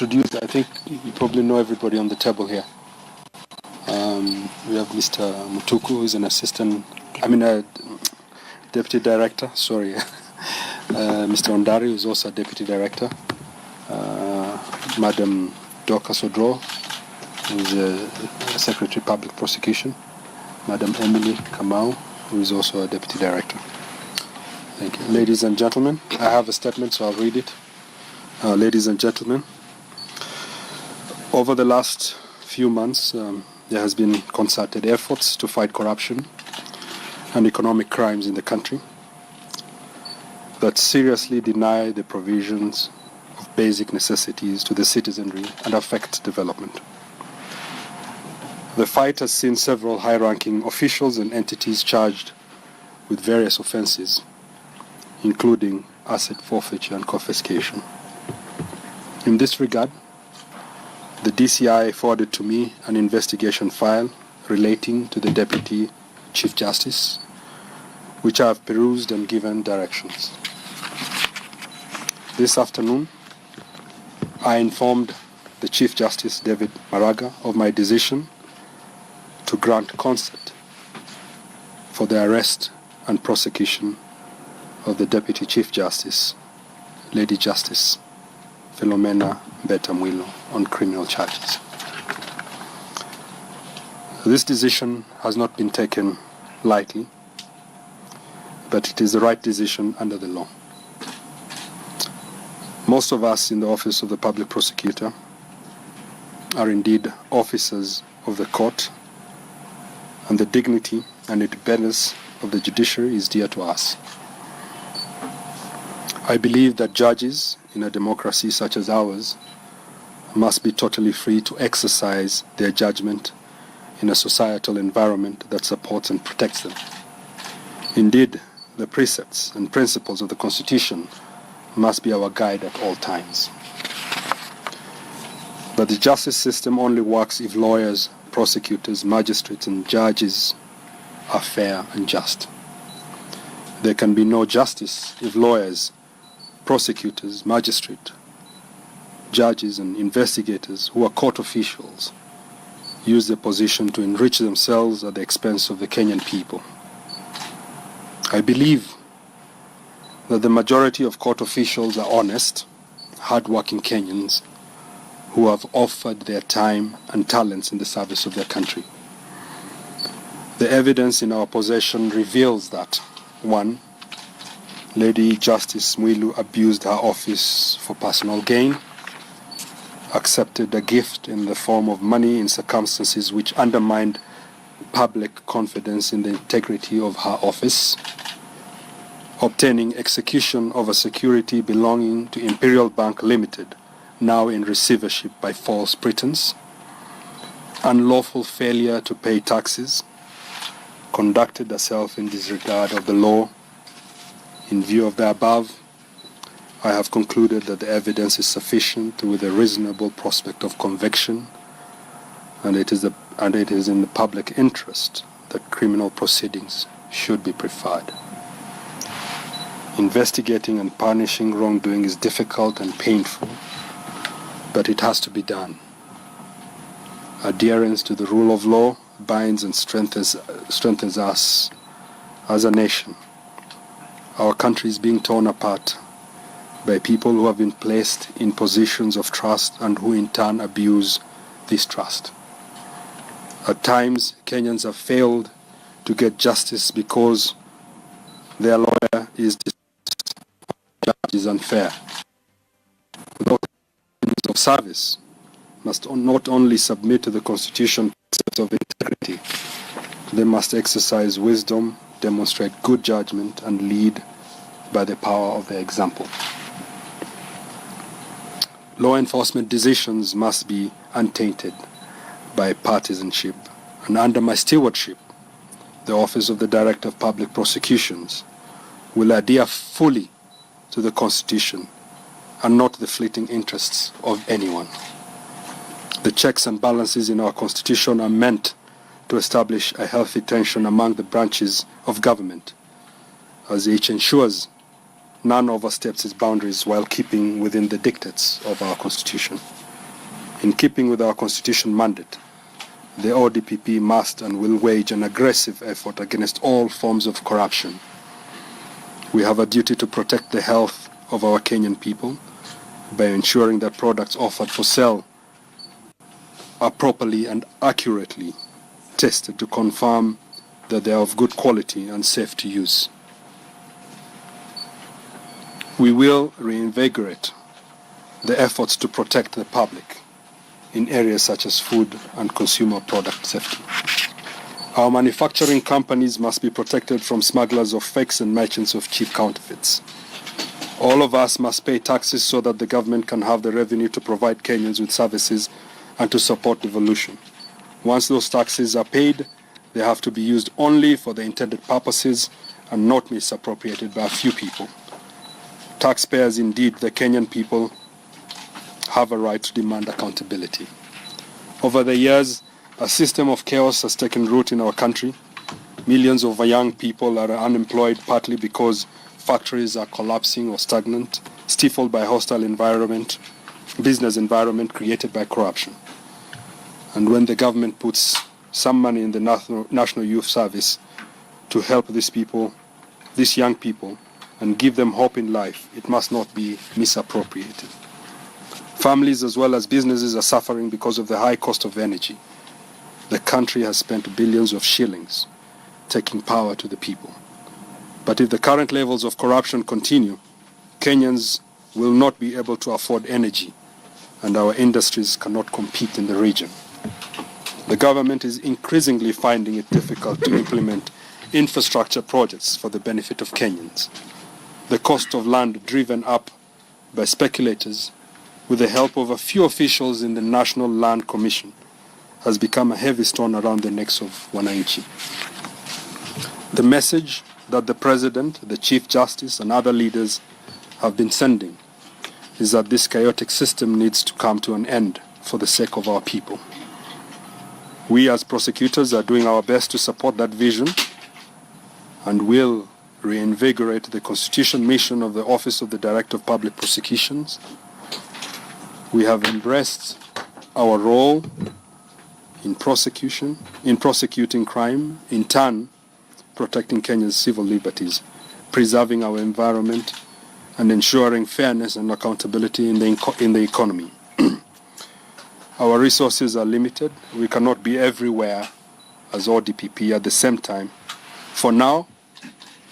introduce, I think you probably know everybody on the table here. We have Mr. Mutuku, who is an a deputy director, sorry. Mr. Ondari, who is also a deputy director. Madam Doka Sodro, who is a secretary public prosecution. Madam Emily Kamau, who is also a deputy director. Thank you. Ladies and gentlemen, I have a statement, so I'll read it. Ladies and gentlemen, over the last few months, there has been concerted efforts to fight corruption and economic crimes in the country that seriously deny the provisions of basic necessities to the citizenry and affect development. The fight has seen several high-ranking officials and entities charged with various offenses, including asset forfeiture and confiscation. In this regard, the DCI forwarded to me an investigation file relating to the Deputy Chief Justice, which I have perused and given directions. This afternoon, I informed the Chief Justice, David Maraga, of my decision to grant consent for the arrest and prosecution of the Deputy Chief Justice, Lady Justice Philomena Mwilu, on criminal charges. This decision has not been taken lightly, but it is the right decision under the law. Most of us in the Office of the Public Prosecutor are indeed officers of the court, and the dignity and independence of the judiciary is dear to us. I believe that judges in a democracy such as ours must be totally free to exercise their judgment in a societal environment that supports and protects them. Indeed, the precepts and principles of the Constitution must be our guide at all times. But the justice system only works if lawyers, prosecutors, magistrates, and judges are fair and just. There can be no justice if lawyers, prosecutors, magistrates, judges, and investigators who are court officials use their position to enrich themselves at the expense of the Kenyan people. I believe that the majority of court officials are honest, hard-working Kenyans who have offered their time and talents in the service of their country. The evidence in our possession reveals that, 1, Lady Justice Mwilu abused her office for personal gain, accepted a gift in the form of money in circumstances which undermined public confidence in the integrity of her office, obtaining execution of a security belonging to Imperial Bank Limited, now in receivership by false pretense, unlawful failure to pay taxes, conducted herself in disregard of the law. In view of the above, I have concluded that the evidence is sufficient with a reasonable prospect of conviction, and it is in the public interest that criminal proceedings should be preferred. Investigating and punishing wrongdoing is difficult and painful, but it has to be done. Adherence to the rule of law binds and strengthens us as a nation. Our country is being torn apart by people who have been placed in positions of trust and who in turn abuse this trust. At times, Kenyans have failed to get justice because their lawyer is judge is unfair. Those of service must not only submit to the Constitution principles of integrity, they must exercise wisdom, demonstrate good judgment, and lead by the power of their example. Law enforcement decisions must be untainted by partisanship, and under my stewardship, the Office of the Director of Public Prosecutions will adhere fully to the Constitution and not the fleeting interests of anyone. The checks and balances in our Constitution are meant to establish a healthy tension among the branches of government, as each ensures none oversteps its boundaries while keeping within the dictates of our Constitution. In keeping with our constitution mandate, the ODPP must and will wage an aggressive effort against all forms of corruption. We have a duty to protect the health of our Kenyan people by ensuring that products offered for sale are properly and accurately tested to confirm that they are of good quality and safe to use. We will reinvigorate the efforts to protect the public in areas such as food and consumer product safety. Our manufacturing companies must be protected from smugglers of fakes and merchants of cheap counterfeits. All of us must pay taxes so that the government can have the revenue to provide Kenyans with services and to support devolution. Once those taxes are paid, they have to be used only for the intended purposes and not misappropriated by a few people. Taxpayers, indeed the Kenyan people, have a right to demand accountability. Over the years, a system of chaos has taken root in our country. Millions of young people are unemployed, partly because factories are collapsing or stagnant, stifled by hostile business environment created by corruption. And when the government puts some money in the National Youth Service to help these young people, and give them hope in life, it must not be misappropriated. Families as well as businesses are suffering because of the high cost of energy. The country has spent billions of shillings taking power to the people. But if the current levels of corruption continue, Kenyans will not be able to afford energy, and our industries cannot compete in the region. The government is increasingly finding it difficult to implement infrastructure projects for the benefit of Kenyans. The cost of land driven up by speculators with the help of a few officials in the National Land Commission has become a heavy stone around the necks of wananchi. The message that the President, the Chief Justice and other leaders have been sending is that this chaotic system needs to come to an end for the sake of our people. We as prosecutors are doing our best to support that vision and will reinvigorate the constitutional mission of the Office of the Director of Public Prosecutions. We have embraced our role in prosecuting crime, in turn protecting Kenya's civil liberties, preserving our environment, and ensuring fairness and accountability in the economy. Our resources are limited. We cannot be everywhere as ODPP at the same time. For now,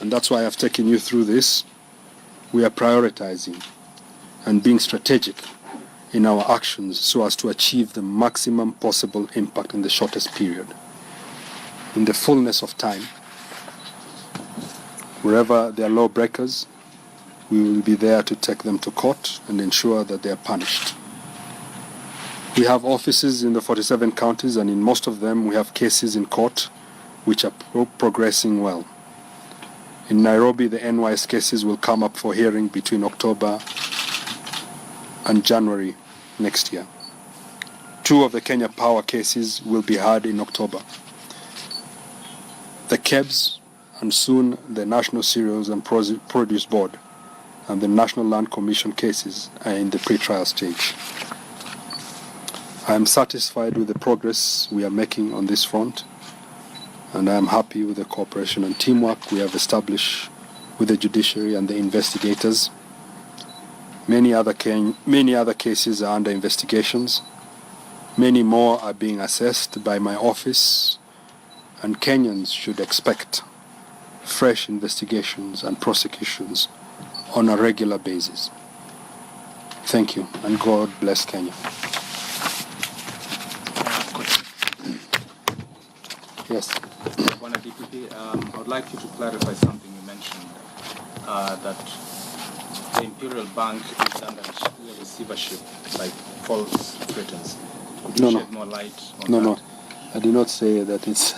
and that's why I've taken you through this, we are prioritizing and being strategic in our actions so as to achieve the maximum possible impact in the shortest period. In the fullness of time, wherever there are lawbreakers, we will be there to take them to court and ensure that they are punished. We have offices in the 47 counties, and in most of them we have cases in court which are progressing well. In Nairobi, the NYS cases will come up for hearing between October and January next year. 2 of the Kenya Power cases will be heard in October. The KEBS and soon the National Cereals and Produce Board and the National Land Commission cases are in the pre-trial stage. I am satisfied with the progress we are making on this front, and I am happy with the cooperation and teamwork we have established with the judiciary and the investigators. Many other cases are under investigations. Many more are being assessed by my office, and Kenyans should expect fresh investigations and prosecutions on a regular basis. Thank you, and God bless Kenya. Yes. Bwana DPP, I would like you to clarify something you mentioned, that the Imperial Bank is under receivership by false pretense. Could you shed more light on that? No. I did not say that it's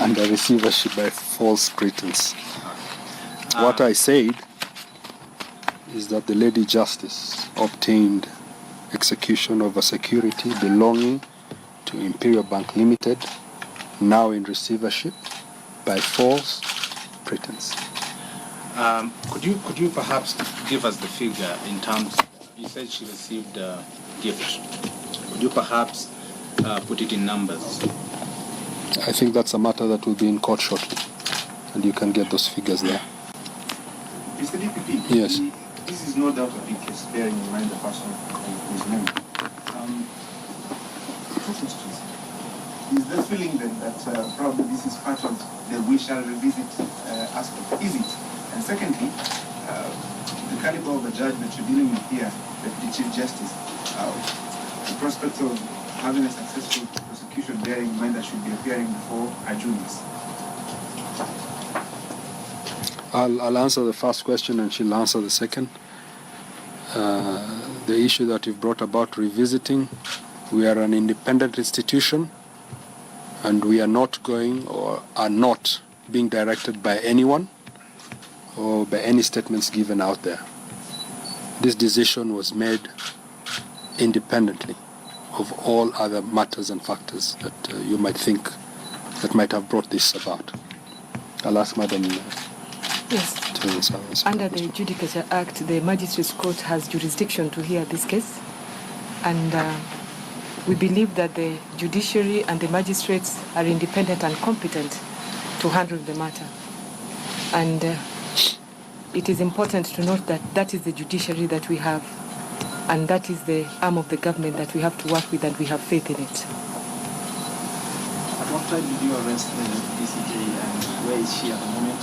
under receivership by false pretense. What I said is that the Lady Justice obtained execution of a security belonging to Imperial Bank Limited, now in receivership by false pretense. Could you perhaps give us the figure in terms? You said she received a gift Could you perhaps put it in numbers? I think that's a matter that will be in court shortly, and you can get those figures there. Mr. DPP, yes. This is no doubt a big case, bearing in mind the person who is named. Two questions. Is the feeling then that probably this is part of the we shall revisit aspect? Is it? And secondly, the caliber of the judge that you're dealing with here, the Chief Justice, the prospect of having a successful prosecution, bearing in mind that should be appearing before a jury. I'll answer the first question and she'll answer the second. The issue that you've brought about revisiting, we are an independent institution and we are not going or are not being directed by anyone or by any statements given out there. This decision was made independently of all other matters and factors that you might think that might have brought this about. I'll ask Madam. Yes. Under the Judicature Act, the Magistrates Court has jurisdiction to hear this case, and we believe that the judiciary and the magistrates are independent and competent to handle the matter. And it is important to note that that is the judiciary that we have, and that is the arm of the government that we have to work with, and we have faith in it. At what time did you arrest the DCJ, and where is she at the moment?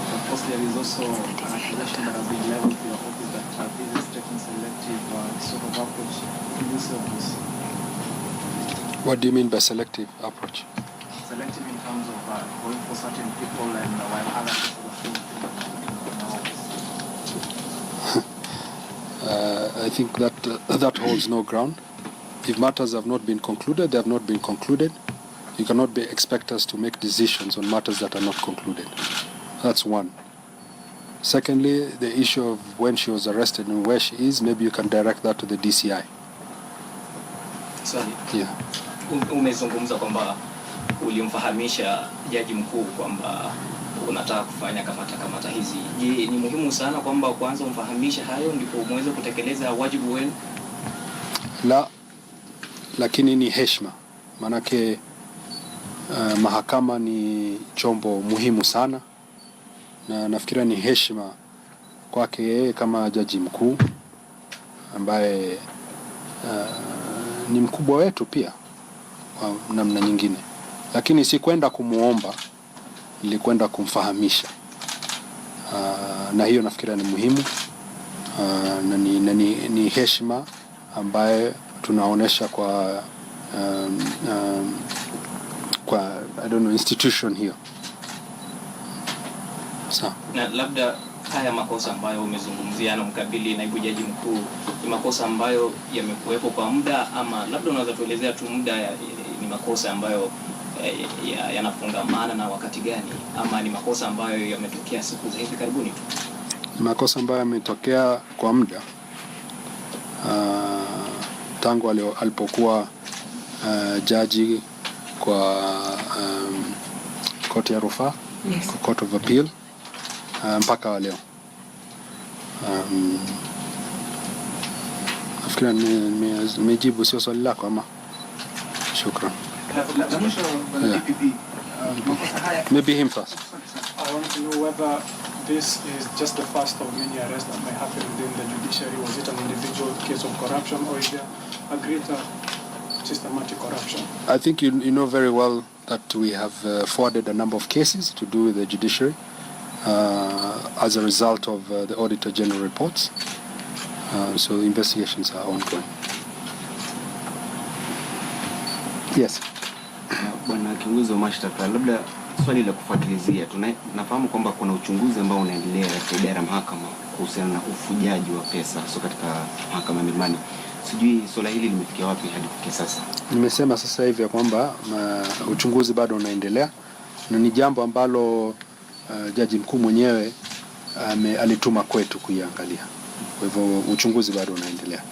Of course, there is also an accusation that has been leveled to your office that this is taking selective sort of approach in this service. What do you mean by selective approach? Selective in terms of going for certain people and while other people I think that that holds no ground. If matters have not been concluded, they have not been concluded. You cannot expect us to make decisions on matters that are not concluded. That's one. Secondly, the issue of when she was arrested and where she is, maybe you can direct that to the DCI. Sorry. Yeah. Umezungumza kwamba ulimfahamisha jaji mkuu kwamba unataka kufanya kamata hizi. Je, ni muhimu sana kwamba kwanza umfahamishe hayo ndipo muweze kutekeleza wajibu wenu? La, lakini ni heshima. Manake mahakama ni chombo muhimu sana, na nafikiri ni heshima kwake yeye kama jaji mkuu ambaye ni mkubwa wetu pia kwa namna nyingine, lakini si kwenda kumuomba, nilikwenda kumfahamisha. Na hiyo nafikiri ni muhimu, na ni heshima ambaye tunaonesha kwa I don't know, institution hiyo. Sawa. Na labda haya makosa ambayo umezungumzia na mkabili naibu jaji mkuu ni makosa ambayo yamekuwepo kwa muda, ama labda unaweza tuelezea tu muda ni makosa ambayo yanafungamana na wakati gani, ama ni makosa ambayo yametokea siku za hivi karibuni tu? Ni makosa ambayo yametokea kwa muda tangu alipokuwa jaji kwa koti ya rufaa, yes, Court of Appeal mpaka leo. Nafikiri nimejibu sio swali lako ama? Shukran. Maybe him first. I want to know whether this is just the first of many arrests that may happen within the judiciary. Was it an individual case of corruption, or is there a greater systematic corruption? I think you know very well that we have forwarded a number of cases to do with the judiciary as a result of the Auditor General reports. So investigations are ongoing. Yes. Bwana kiongozi wa mashtaka, labda swali la kufuatilizia. Tunafahamu kwamba kuna uchunguzi ambao unaendelea katika idara ya mahakama kuhusiana na ufujaji wa pesa katika mahakama ya Milimani. Sijui swala hili limefikia wapi hadi kufikia sasa? Nimesema sasa hivi ya kwamba uchunguzi bado unaendelea, na ni jambo ambalo jaji mkuu mwenyewe alituma kwetu kuiangalia. Kwa hivyo uchunguzi bado unaendelea.